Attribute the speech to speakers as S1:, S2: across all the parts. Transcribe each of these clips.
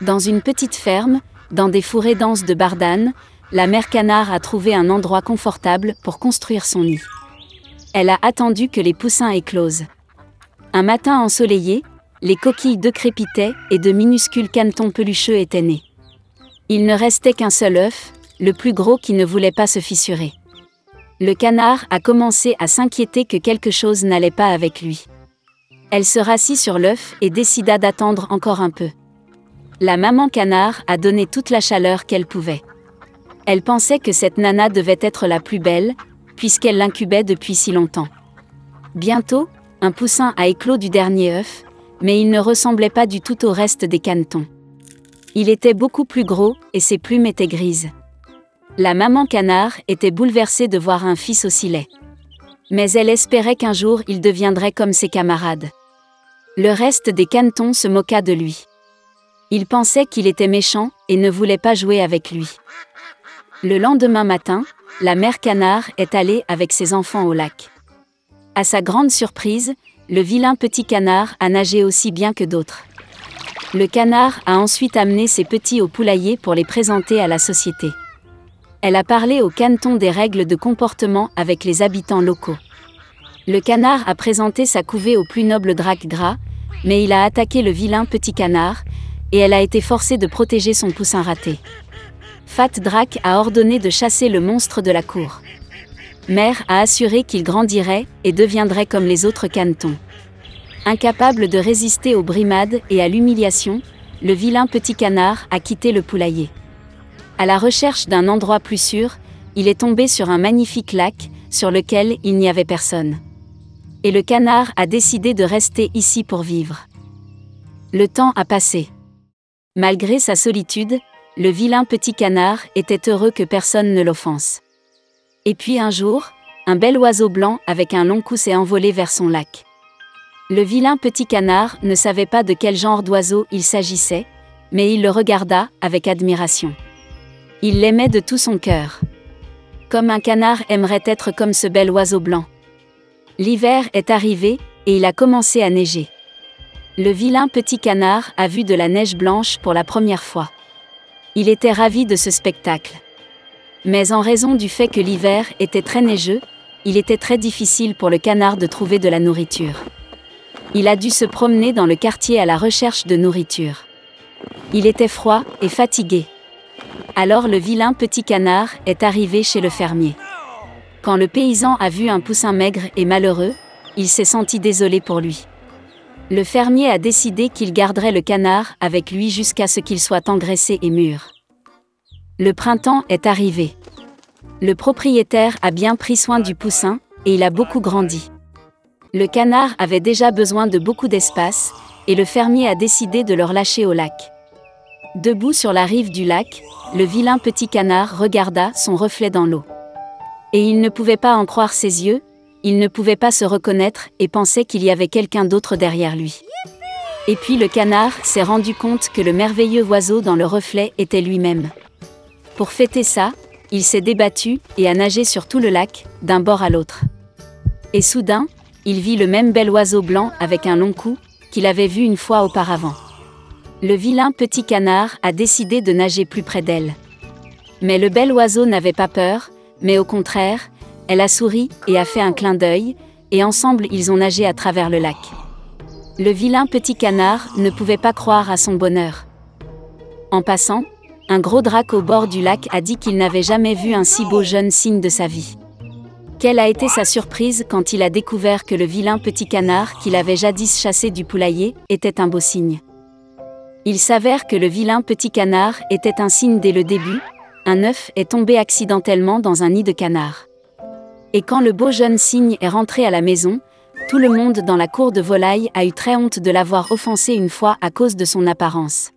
S1: Dans une petite ferme, dans des fourrés denses de bardanes, la mère canard a trouvé un endroit confortable pour construire son nid. Elle a attendu que les poussins éclosent. Un matin ensoleillé, les coquilles d'œufs crépitaient et de minuscules canetons pelucheux étaient nés. Il ne restait qu'un seul œuf, le plus gros qui ne voulait pas se fissurer. Le canard a commencé à s'inquiéter que quelque chose n'allait pas avec lui. Elle se rassit sur l'œuf et décida d'attendre encore un peu. La maman canard a donné toute la chaleur qu'elle pouvait. Elle pensait que cette nana devait être la plus belle, puisqu'elle l'incubait depuis si longtemps. Bientôt, un poussin a éclos du dernier œuf, mais il ne ressemblait pas du tout au reste des canetons. Il était beaucoup plus gros et ses plumes étaient grises. La maman canard était bouleversée de voir un fils aussi laid. Mais elle espérait qu'un jour il deviendrait comme ses camarades. Le reste des canetons se moqua de lui. Il pensait qu'il était méchant et ne voulait pas jouer avec lui. Le lendemain matin, la mère canard est allée avec ses enfants au lac. À sa grande surprise, le vilain petit canard a nagé aussi bien que d'autres. Le canard a ensuite amené ses petits au poulailler pour les présenter à la société. Elle a parlé aux canetons des règles de comportement avec les habitants locaux. Le canard a présenté sa couvée au plus noble Drac gras, mais il a attaqué le vilain petit canard, et elle a été forcée de protéger son poussin raté. Fat Drac a ordonné de chasser le monstre de la cour. Mère a assuré qu'il grandirait et deviendrait comme les autres canetons. Incapable de résister aux brimades et à l'humiliation, le vilain petit canard a quitté le poulailler. À la recherche d'un endroit plus sûr, il est tombé sur un magnifique lac, sur lequel il n'y avait personne. Et le canard a décidé de rester ici pour vivre. Le temps a passé. Malgré sa solitude, le vilain petit canard était heureux que personne ne l'offense. Et puis un jour, un bel oiseau blanc avec un long cou s'est envolé vers son lac. Le vilain petit canard ne savait pas de quel genre d'oiseau il s'agissait, mais il le regarda avec admiration. Il l'aimait de tout son cœur. Comme un canard aimerait être comme ce bel oiseau blanc. L'hiver est arrivé, et il a commencé à neiger. Le vilain petit canard a vu de la neige blanche pour la première fois. Il était ravi de ce spectacle. Mais en raison du fait que l'hiver était très neigeux, il était très difficile pour le canard de trouver de la nourriture. Il a dû se promener dans le quartier à la recherche de nourriture. Il était froid et fatigué. Alors le vilain petit canard est arrivé chez le fermier. Quand le paysan a vu un poussin maigre et malheureux, il s'est senti désolé pour lui. Le fermier a décidé qu'il garderait le canard avec lui jusqu'à ce qu'il soit engraissé et mûr. Le printemps est arrivé. Le propriétaire a bien pris soin du poussin, et il a beaucoup grandi. Le canard avait déjà besoin de beaucoup d'espace, et le fermier a décidé de le relâcher au lac. Debout sur la rive du lac, le vilain petit canard regarda son reflet dans l'eau. Et il ne pouvait pas en croire ses yeux, il ne pouvait pas se reconnaître et pensait qu'il y avait quelqu'un d'autre derrière lui. Et puis le canard s'est rendu compte que le merveilleux oiseau dans le reflet était lui-même. Pour fêter ça, il s'est débattu et a nagé sur tout le lac, d'un bord à l'autre. Et soudain, il vit le même bel oiseau blanc avec un long cou, qu'il avait vu une fois auparavant. Le vilain petit canard a décidé de nager plus près d'elle. Mais le bel oiseau n'avait pas peur, mais au contraire, elle a souri et a fait un clin d'œil, et ensemble ils ont nagé à travers le lac. Le vilain petit canard ne pouvait pas croire à son bonheur. En passant, un gros drac au bord du lac a dit qu'il n'avait jamais vu un si beau jeune cygne de sa vie. Quelle a été sa surprise quand il a découvert que le vilain petit canard qu'il avait jadis chassé du poulailler était un beau cygne. Il s'avère que le vilain petit canard était un cygne dès le début, un œuf est tombé accidentellement dans un nid de canard. Et quand le beau jeune cygne est rentré à la maison, tout le monde dans la cour de volaille a eu très honte de l'avoir offensé une fois à cause de son apparence.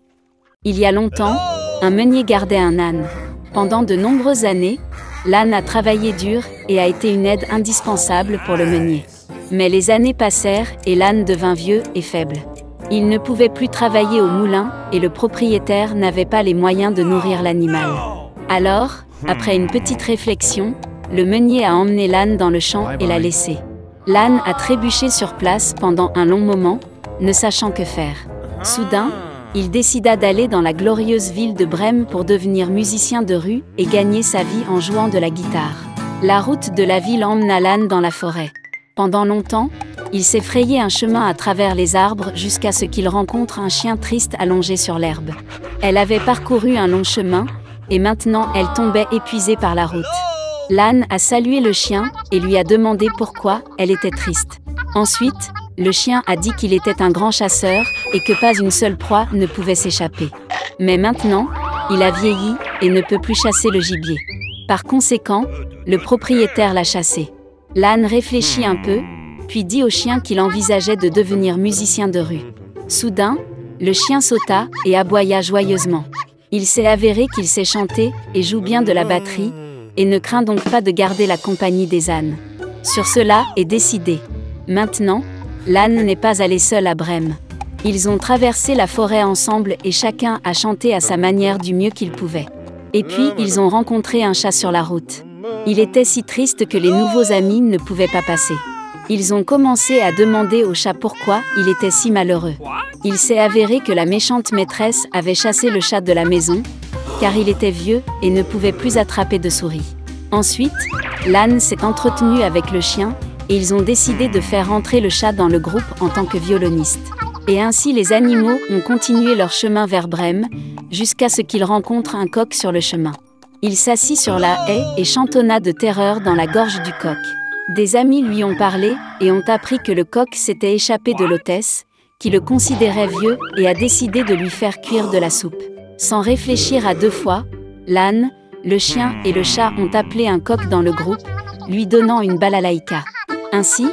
S1: Il y a longtemps, un meunier gardait un âne. Pendant de nombreuses années, l'âne a travaillé dur et a été une aide indispensable pour le meunier. Mais les années passèrent et l'âne devint vieux et faible. Il ne pouvait plus travailler au moulin et le propriétaire n'avait pas les moyens de nourrir l'animal. Alors, après une petite réflexion, le meunier a emmené l'âne dans le champ et l'a laissé. L'âne a trébuché sur place pendant un long moment, ne sachant que faire. Soudain, il décida d'aller dans la glorieuse ville de Brême pour devenir musicien de rue et gagner sa vie en jouant de la guitare. La route de la ville emmena l'âne dans la forêt. Pendant longtemps, il s'est frayé un chemin à travers les arbres jusqu'à ce qu'il rencontre un chien triste allongé sur l'herbe. Elle avait parcouru un long chemin, et maintenant elle tombait épuisée par la route. L'âne a salué le chien et lui a demandé pourquoi elle était triste. Ensuite, le chien a dit qu'il était un grand chasseur et que pas une seule proie ne pouvait s'échapper. Mais maintenant, il a vieilli et ne peut plus chasser le gibier. Par conséquent, le propriétaire l'a chassé. L'âne réfléchit un peu, puis dit au chien qu'il envisageait de devenir musicien de rue. Soudain, le chien sauta et aboya joyeusement. Il s'est avéré qu'il sait chanter et joue bien de la batterie, et ne craint donc pas de garder la compagnie des ânes. Sur cela est décidé. Maintenant, l'âne n'est pas allé seul à Brême. Ils ont traversé la forêt ensemble et chacun a chanté à sa manière du mieux qu'il pouvait. Et puis, ils ont rencontré un chat sur la route. Il était si triste que les nouveaux amis ne pouvaient pas passer. Ils ont commencé à demander au chat pourquoi il était si malheureux. Il s'est avéré que la méchante maîtresse avait chassé le chat de la maison, car il était vieux et ne pouvait plus attraper de souris. Ensuite, l'âne s'est entretenu avec le chien, et ils ont décidé de faire entrer le chat dans le groupe en tant que violoniste. Et ainsi les animaux ont continué leur chemin vers Brême, jusqu'à ce qu'ils rencontrent un coq sur le chemin. Il s'assit sur la haie et chantonna de terreur dans la gorge du coq. Des amis lui ont parlé et ont appris que le coq s'était échappé de l'hôtesse, qui le considérait vieux et a décidé de lui faire cuire de la soupe. Sans réfléchir à deux fois, l'âne, le chien et le chat ont appelé un coq dans le groupe, lui donnant une balalaïka. Ainsi,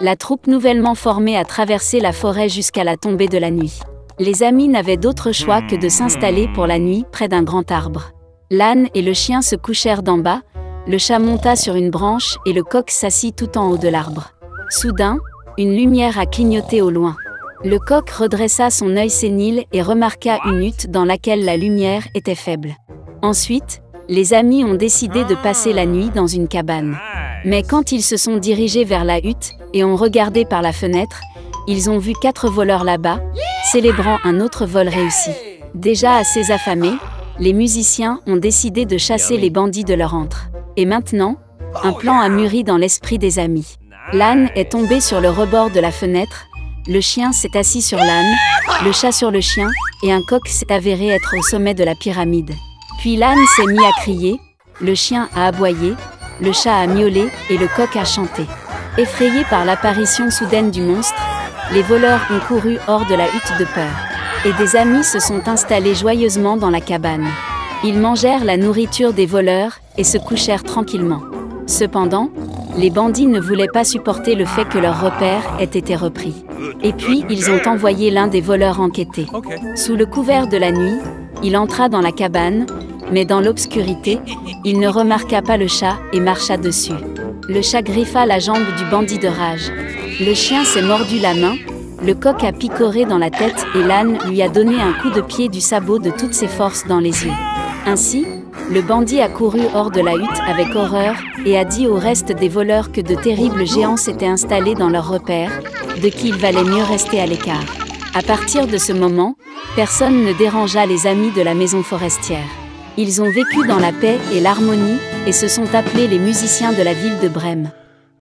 S1: la troupe nouvellement formée a traversé la forêt jusqu'à la tombée de la nuit. Les amis n'avaient d'autre choix que de s'installer pour la nuit près d'un grand arbre. L'âne et le chien se couchèrent d'en bas, le chat monta sur une branche et le coq s'assit tout en haut de l'arbre. Soudain, une lumière a clignoté au loin. Le coq redressa son œil sénile et remarqua une hutte dans laquelle la lumière était faible. Ensuite, les amis ont décidé de passer la nuit dans une cabane. Mais quand ils se sont dirigés vers la hutte et ont regardé par la fenêtre, ils ont vu 4 voleurs là-bas, célébrant un autre vol réussi. Déjà assez affamés, les musiciens ont décidé de chasser les bandits de leur antre. Et maintenant, un plan a mûri dans l'esprit des amis. L'âne est tombé sur le rebord de la fenêtre, le chien s'est assis sur l'âne, le chat sur le chien, et un coq s'est avéré être au sommet de la pyramide. Puis l'âne s'est mis à crier, le chien a aboyé, le chat a miaulé et le coq a chanté. Effrayés par l'apparition soudaine du monstre, les voleurs ont couru hors de la hutte de peur. Et des amis se sont installés joyeusement dans la cabane. Ils mangèrent la nourriture des voleurs et se couchèrent tranquillement. Cependant, les bandits ne voulaient pas supporter le fait que leur repère ait été repris. Et puis, ils ont envoyé l'un des voleurs enquêter. Sous le couvert de la nuit, il entra dans la cabane, mais dans l'obscurité, il ne remarqua pas le chat et marcha dessus. Le chat griffa la jambe du bandit de rage. Le chien s'est mordu la main, le coq a picoré dans la tête et l'âne lui a donné un coup de pied du sabot de toutes ses forces dans les yeux. Ainsi, le bandit a couru hors de la hutte avec horreur et a dit au reste des voleurs que de terribles géants s'étaient installés dans leur repère, de qui il valait mieux rester à l'écart. À partir de ce moment, personne ne dérangea les amis de la maison forestière. Ils ont vécu dans la paix et l'harmonie et se sont appelés les musiciens de la ville de Brême.